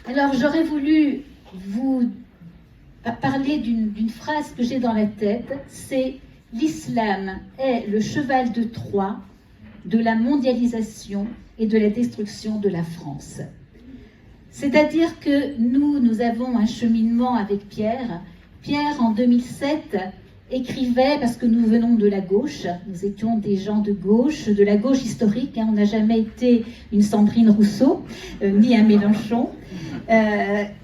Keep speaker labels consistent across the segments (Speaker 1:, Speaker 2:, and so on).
Speaker 1: Alors, j'aurais voulu vous parler d'une phrase que j'ai dans la tête, c'est « L'islam est le cheval de Troie de la mondialisation et de la destruction de la France ». C'est-à-dire que nous avons un cheminement avec Pierre. Pierre, en 2007, écrivait, parce que nous venons de la gauche, nous étions des gens de la gauche historique, hein, on n'a jamais été une Sandrine Rousseau, ni un Mélenchon,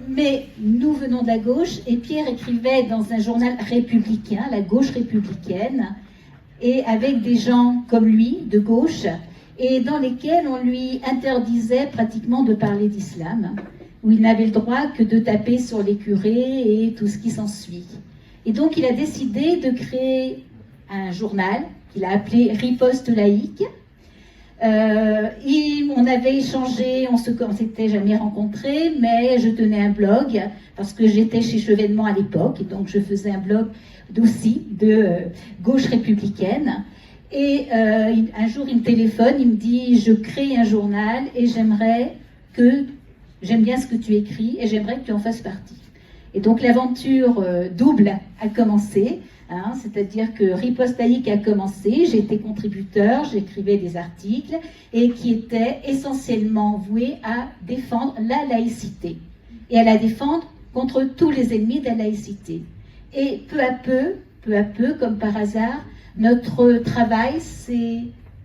Speaker 1: mais nous venons de la gauche, et Pierre écrivait dans un journal républicain, la gauche républicaine, et avec des gens comme lui, de gauche, et dans lesquels on lui interdisait pratiquement de parler d'islam, où il n'avait le droit que de taper sur les curés et tout ce qui s'ensuit. Et donc il a décidé de créer un journal qu'il a appelé Riposte laïque. On avait échangé, on s'était jamais rencontrés, mais je tenais un blog parce que j'étais chez Chevènement à l'époque, et donc je faisais un blog aussi de gauche républicaine. Et un jour il me téléphone, il me dit « Je crée un journal et j'aime bien ce que tu écris et j'aimerais que tu en fasses partie ». Et donc l'aventure double a commencé, hein, c'est-à-dire que Riposte laïque a commencé, j'étais contributeur, j'écrivais des articles et qui étaient essentiellement voués à défendre la laïcité et à la défendre contre tous les ennemis de la laïcité. Et peu à peu, comme par hasard, notre travail s'est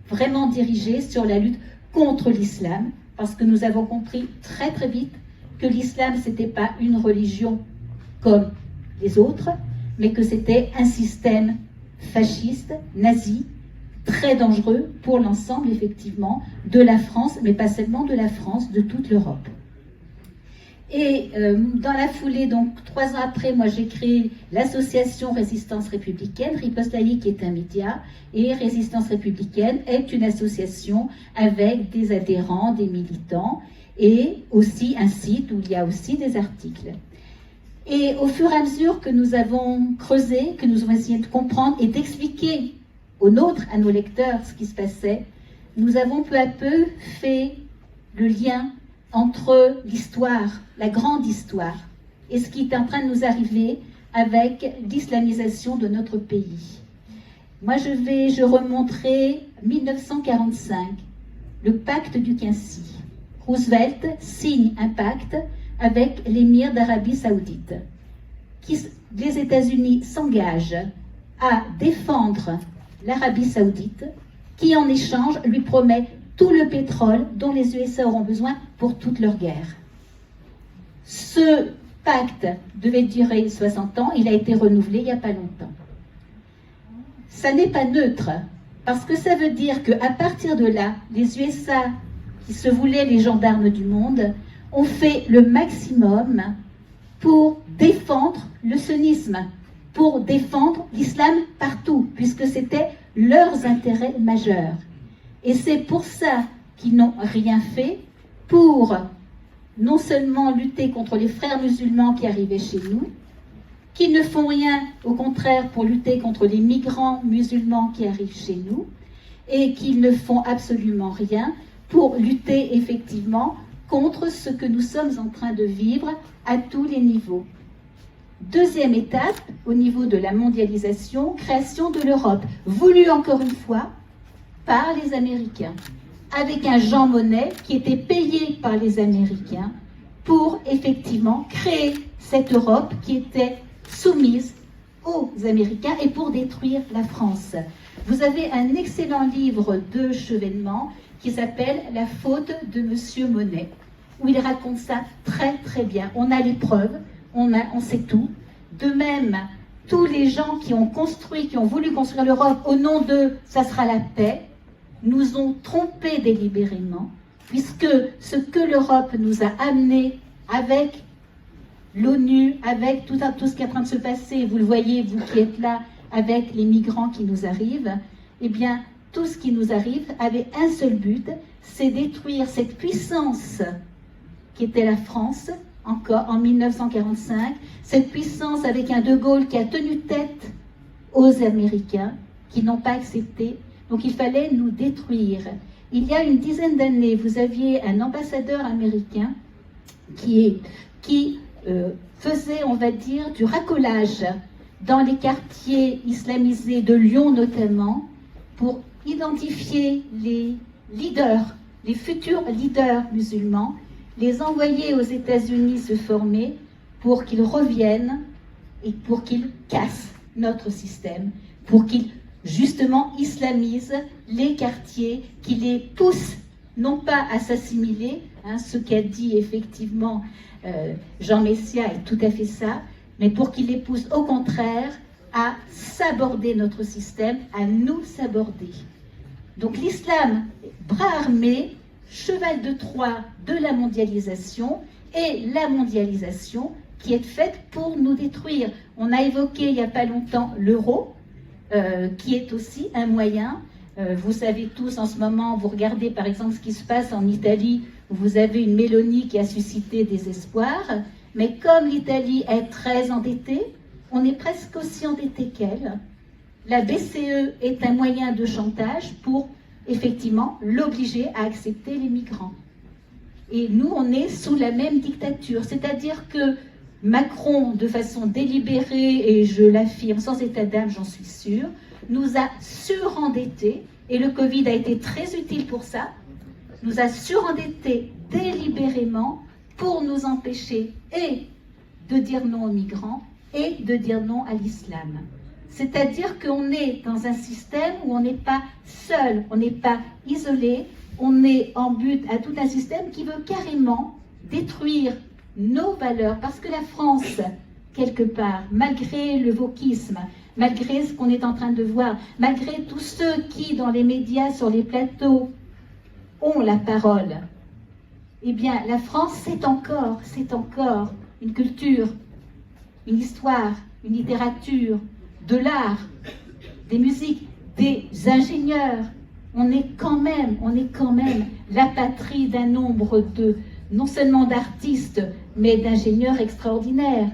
Speaker 1: vraiment dirigé sur la lutte contre l'islam, parce que nous avons compris très très vite que l'islam, c'était pas une religion comme les autres, mais que c'était un système fasciste, nazi, très dangereux pour l'ensemble, effectivement, de la France, mais pas seulement de la France, de toute l'Europe. Et dans la foulée, donc 3 ans après, moi j'ai créé l'association Résistance républicaine. Riposte laïque est un média et Résistance républicaine est une association avec des adhérents, des militants et aussi un site où il y a aussi des articles. Et au fur et à mesure que nous avons creusé, que nous avons essayé de comprendre et d'expliquer aux nôtres, à nos lecteurs, ce qui se passait, nous avons peu à peu fait le lien entre l'histoire, la grande histoire, et ce qui est en train de nous arriver avec l'islamisation de notre pays. Moi, je remonterai 1945, le pacte du Quincy. Roosevelt signe un pacte avec l'émir d'Arabie Saoudite. Les États-Unis s'engagent à défendre l'Arabie Saoudite, qui en échange lui promet tout le pétrole dont les USA auront besoin pour toute leur guerre. Ce pacte devait durer 60 ans, il a été renouvelé il n'y a pas longtemps. Ça n'est pas neutre, parce que ça veut dire qu'à partir de là, les USA, qui se voulaient les gendarmes du monde, ont fait le maximum pour défendre le sunnisme, pour défendre l'islam partout, puisque c'était leurs intérêts majeurs. Et c'est pour ça qu'ils n'ont rien fait pour non seulement lutter contre les frères musulmans qui arrivaient chez nous, qu'ils ne font rien, au contraire, pour lutter contre les migrants musulmans qui arrivent chez nous, et qu'ils ne font absolument rien pour lutter effectivement contre ce que nous sommes en train de vivre à tous les niveaux. Deuxième étape, au niveau de la mondialisation, création de l'Europe, voulue encore une fois par les Américains, avec un Jean Monnet qui était payé par les Américains pour effectivement créer cette Europe qui était soumise aux Américains et pour détruire la France. Vous avez un excellent livre de Chevènement qui s'appelle « La faute de Monsieur Monnet », où il raconte ça très très bien. On a les preuves, on sait tout. De même, tous les gens qui ont voulu construire l'Europe au nom de « ça sera la paix », nous ont trompés délibérément, puisque ce que l'Europe nous a amené avec l'ONU, avec tout ce qui est en train de se passer, vous le voyez, vous qui êtes là, avec les migrants qui nous arrivent, eh bien, tout ce qui nous arrive avait un seul but, c'est détruire cette puissance qui était la France, encore en 1945, cette puissance avec un De Gaulle qui a tenu tête aux Américains, qui n'ont pas accepté. Donc il fallait nous détruire. Il y a une dizaine d'années, vous aviez un ambassadeur américain qui faisait, on va dire, du racolage dans les quartiers islamisés de Lyon notamment, pour identifier les leaders, les futurs leaders musulmans, les envoyer aux États-Unis se former pour qu'ils reviennent et pour qu'ils cassent notre système, pour qu'ils justement islamisent les quartiers, qu'ils les poussent non pas à s'assimiler, ce qu'a dit effectivement Jean Messia est tout à fait ça, mais pour qu'ils les poussent au contraire à s'aborder notre système, à nous s'aborder. Donc l'islam, bras armé, cheval de Troie de la mondialisation, et la mondialisation qui est faite pour nous détruire. On a évoqué il n'y a pas longtemps l'euro, qui est aussi un moyen. Vous savez tous en ce moment, vous regardez par exemple ce qui se passe en Italie, où vous avez une Mélanie qui a suscité des espoirs, mais comme l'Italie est très endettée, on est presque aussi endetté qu'elle. La BCE est un moyen de chantage pour effectivement l'obliger à accepter les migrants. Et nous, on est sous la même dictature, c'est-à-dire que Macron, de façon délibérée, et je l'affirme sans état d'âme, j'en suis sûre, nous a surendettés, et le Covid a été très utile pour ça, nous a surendettés délibérément pour nous empêcher et de dire non aux migrants et de dire non à l'islam. C'est-à-dire qu'on est dans un système où on n'est pas seul, on n'est pas isolé, on est en but à tout un système qui veut carrément détruire nos valeurs, parce que la France, quelque part, malgré le wokisme, malgré ce qu'on est en train de voir, malgré tous ceux qui, dans les médias, sur les plateaux, ont la parole, eh bien, la France, c'est encore une culture, une histoire, une littérature, de l'art, des musiques, des ingénieurs. On est quand même la patrie d'un nombre de, non seulement d'artistes, mais d'ingénieurs extraordinaires.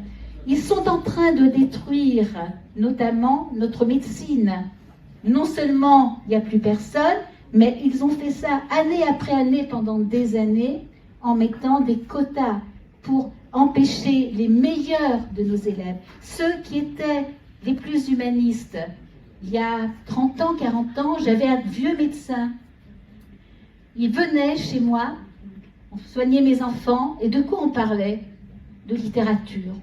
Speaker 1: Ils sont en train de détruire notamment notre médecine. Non seulement il n'y a plus personne, mais ils ont fait ça année après année pendant des années en mettant des quotas pour empêcher les meilleurs de nos élèves, ceux qui étaient les plus humanistes. Il y a 30 ans, 40 ans, j'avais un vieux médecin. Il venait chez moi, on soignait mes enfants, et de quoi on parlait? De littérature.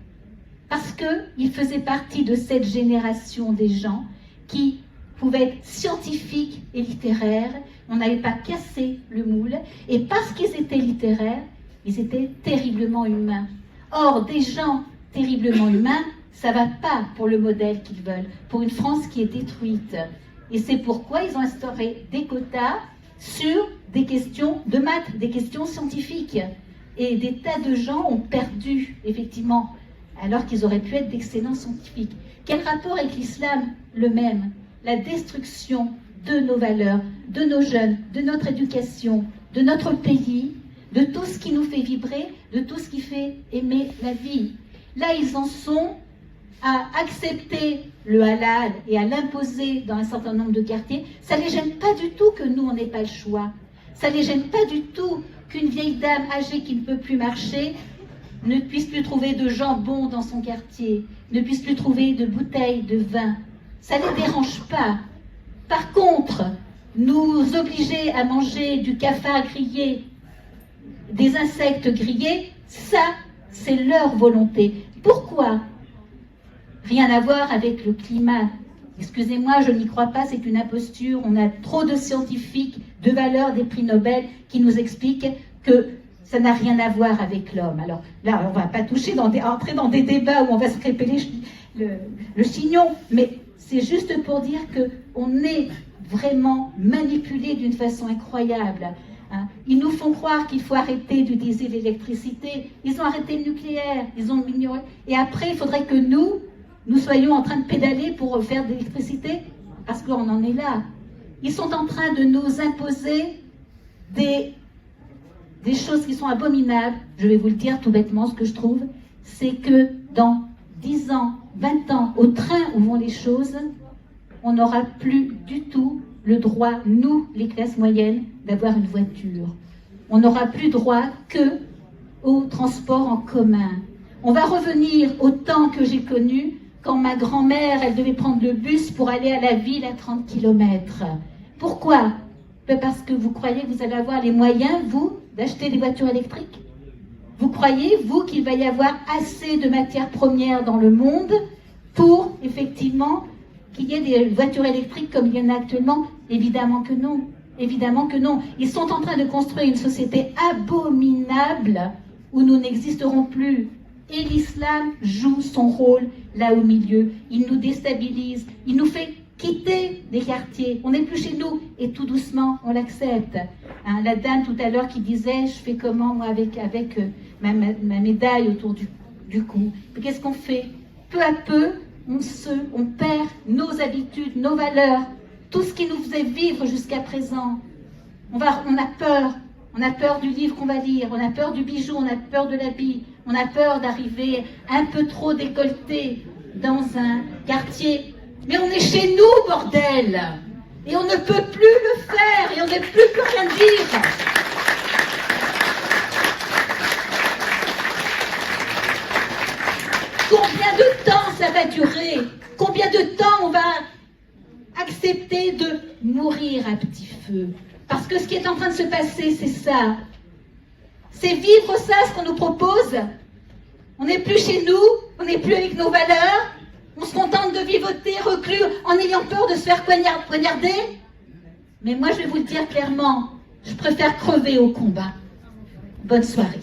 Speaker 1: Parce qu'il faisait partie de cette génération des gens qui pouvaient être scientifiques et littéraires. On n'avait pas cassé le moule, et parce qu'ils étaient littéraires, ils étaient terriblement humains. Or, des gens terriblement humains, ça ne va pas pour le modèle qu'ils veulent, pour une France qui est détruite. Et c'est pourquoi ils ont instauré des quotas sur des questions de maths, des questions scientifiques. Et des tas de gens ont perdu, effectivement, alors qu'ils auraient pu être d'excellents scientifiques. Quel rapport avec l'islam? Le même. La destruction de nos valeurs, de nos jeunes, de notre éducation, de notre pays, de tout ce qui nous fait vibrer, de tout ce qui fait aimer la vie. Là, ils en sont à accepter le halal et à l'imposer dans un certain nombre de quartiers. Ça ne les gêne pas du tout que nous, on n'ait pas le choix. Ça ne les gêne pas du tout qu'une vieille dame âgée qui ne peut plus marcher ne puisse plus trouver de jambon dans son quartier, ne puisse plus trouver de bouteilles de vin. Ça ne les dérange pas. Par contre, nous obliger à manger du cafard grillé, des insectes grillés, ça, c'est leur volonté. Pourquoi? Rien à voir avec le climat. Excusez-moi, je n'y crois pas, c'est une imposture. On a trop de scientifiques de valeur des prix Nobel qui nous expliquent que ça n'a rien à voir avec l'homme. Alors là, on ne va pas entrer dans des débats où on va se crêper le chignon, mais c'est juste pour dire qu'on est vraiment manipulé d'une façon incroyable. Ils nous font croire qu'il faut arrêter d'utiliser l'électricité. Ils ont arrêté le nucléaire, ils ont ignoré. Et après, il faudrait que nous soyons en train de pédaler pour faire de l'électricité, parce qu'on en est là. Ils sont en train de nous imposer des choses qui sont abominables. Je vais vous le dire tout bêtement, ce que je trouve, c'est que dans 10 ans, 20 ans, au train où vont les choses, on n'aura plus du tout le droit, nous, les classes moyennes, d'avoir une voiture. On n'aura plus droit que au transport en commun. On va revenir au temps que j'ai connu quand ma grand-mère, elle devait prendre le bus pour aller à la ville à 30 km. Pourquoi? Parce que vous croyez que vous allez avoir les moyens, vous, d'acheter des voitures électriques? Vous croyez, vous, qu'il va y avoir assez de matières premières dans le monde pour, effectivement, qu'il y ait des voitures électriques comme il y en a actuellement? Évidemment que non. Évidemment que non. Ils sont en train de construire une société abominable où nous n'existerons plus. Et l'islam joue son rôle là au milieu. Il nous déstabilise, il nous fait quitter des quartiers. On n'est plus chez nous et tout doucement, on l'accepte. Hein, la dame tout à l'heure qui disait, je fais comment moi avec ma médaille autour du cou. Qu'est-ce qu'on fait? Peu à peu, on perd nos habitudes, nos valeurs, tout ce qui nous faisait vivre jusqu'à présent. On a peur. On a peur du livre qu'on va lire, on a peur du bijou, on a peur de l'habit, on a peur d'arriver un peu trop décolleté dans un quartier. Mais on est chez nous, bordel! Et on ne peut plus le faire, et on ne peut plus rien dire. Combien de temps ça va durer? Combien de temps on va accepter de mourir à petit feu? Parce que ce qui est en train de se passer, c'est ça. C'est vivre ça, ce qu'on nous propose. On n'est plus chez nous, on n'est plus avec nos valeurs. On se contente de vivoter, reclus, en ayant peur de se faire poignarder. Mais moi, je vais vous le dire clairement, je préfère crever au combat. Bonne soirée.